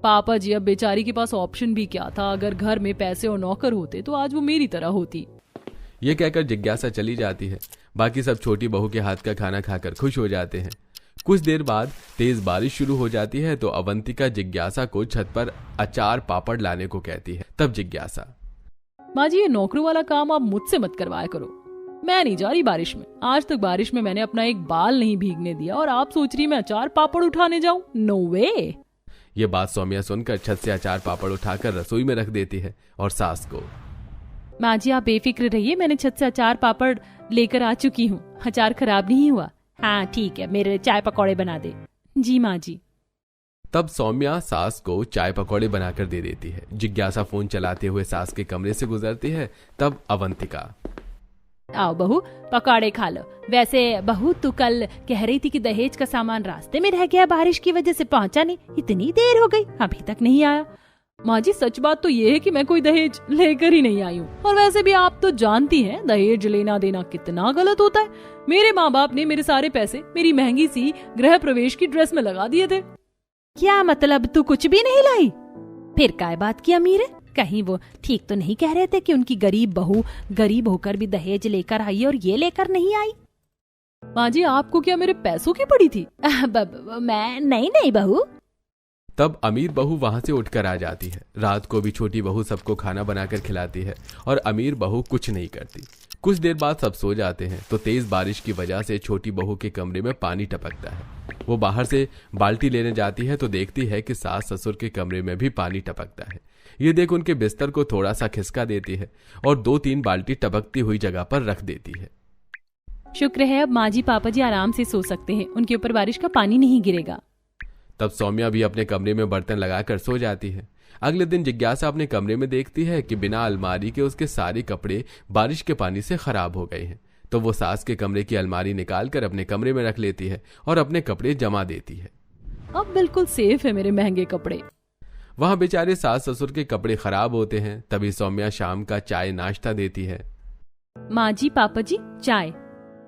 पापा जी, अब बेचारी के पास ऑप्शन भी क्या था। अगर घर में पैसे और नौकर होते तो आज वो मेरी तरह होती। ये कहकर जिज्ञासा चली जाती है। बाकी सब छोटी बहू के हाथ का खाना खाकर खुश हो जाते हैं। कुछ देर बाद तेज बारिश शुरू हो जाती है तो अवंतिका जिज्ञासा को छत पर अचार पापड़ लाने को कहती है। तब जिज्ञासा, माँ जी, ये नौकरों वाला काम आप मुझसे मत करवाया करो। मैं नहीं जा रही बारिश में। आज तक बारिश में मैंने अपना एक बाल नहीं भीगने दिया और आप सोच रही मैं अचार पापड़ उठाने जाऊं? नो वे। ये बात सौम्या सुनकर छत से अचार पापड़ उठाकर रसोई में रख देती है और सास को, माँ जी, आप बेफिक्र रहिए, मैंने छत से अचार पापड़ लेकर आ चुकी हूँ। अचार खराब नहीं हुआ। हाँ ठीक है, मेरे चाय पकौड़े बना दे। जी माँ जी। तब सौम्या सास को चाय पकौड़े बनाकर दे देती है। जिज्ञासा फोन चलाते हुए सास के कमरे से गुजरती है। तब अवंतिका, आओ बहू, पकौड़े खा लो। वैसे बहू, तू कल कह रही थी कि दहेज का सामान रास्ते में रह गया, बारिश की वजह से पहुंचा नहीं। इतनी देर हो गई, अभी तक नहीं आया। माँ जी, सच बात तो ये है कि मैं कोई दहेज लेकर ही नहीं आई हूँ। और वैसे भी आप तो जानती हैं दहेज लेना देना कितना गलत होता है। मेरे माँ बाप ने मेरे सारे पैसे मेरी महंगी सी गृह प्रवेश की ड्रेस में लगा दिए थे। क्या मतलब, तू कुछ भी नहीं लाई? फिर काय बात की अमीर है? कहीं वो ठीक तो नहीं कह रहे थे कि उनकी गरीब बहू गरीब होकर भी दहेज लेकर आई और ये लेकर नहीं आई? माँ जी, आपको क्या मेरे पैसों की पड़ी थी? मैं नहीं बहू। तब अमीर बहू वहां से उठकर आ जाती है। रात को भी छोटी बहू सबको खाना बनाकर खिलाती है और अमीर बहू कुछ नहीं करती। कुछ देर बाद सब सो जाते हैं तो तेज बारिश की वजह से छोटी बहू के कमरे में पानी टपकता है। वो बाहर से बाल्टी लेने जाती है तो देखती है कि सास ससुर के कमरे में भी पानी टपकता है। ये देख उनके बिस्तर को थोड़ा सा खिसका देती है और 2-3 बाल्टी टपकती हुई जगह पर रख देती है। शुक्र है अब माँ जी पापा जी आराम से सो सकते हैं, उनके ऊपर बारिश का पानी नहीं गिरेगा। तब सौम्या भी अपने कमरे में बर्तन लगाकर सो जाती है। अगले दिन जिज्ञासा अपने कमरे में देखती है कि बिना अलमारी के उसके सारे कपड़े बारिश के पानी से खराब हो गए हैं। तो वो सास के कमरे की अलमारी निकालकर अपने कमरे में रख लेती है और अपने कपड़े जमा देती है। अब बिल्कुल सेफ है मेरे महंगे कपड़े। वहां बेचारे सास ससुर के कपड़े खराब होते हैं। तभी सौम्या शाम का चाय नाश्ता देती है। माँ जी, पापा जी, चाय।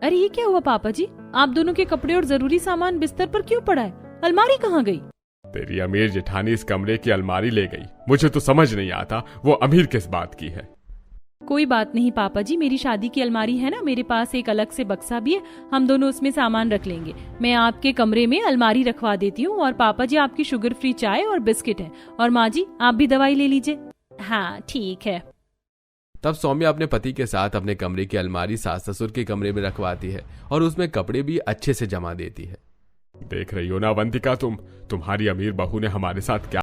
अरे ये क्या हुआ पापा जी, आप दोनों के कपड़े और जरूरी सामान बिस्तर पर क्यों पड़ा है? अलमारी कहाँ गई? तेरी अमीर जेठानी इस कमरे की अलमारी ले गई। मुझे तो समझ नहीं आता वो अमीर किस बात की है। कोई बात नहीं पापा जी, मेरी शादी की अलमारी है ना, मेरे पास एक अलग से बक्सा भी है, हम दोनों उसमें सामान रख लेंगे। मैं आपके कमरे में अलमारी रखवा देती हूँ और पापा जी आपकी शुगर फ्री चाय और बिस्किट है। और माँ जी, आप भी दवाई ले लीजिए। हाँ ठीक है। तब सौम्या अपने पति के साथ अपने कमरे की अलमारी सास ससुर के कमरे में रखवाती है और उसमें कपड़े भी अच्छे से जमा देती है। देख रही हो ना अवंतिका, तुम्हारी अमीर बहू ने हमारे साथ क्या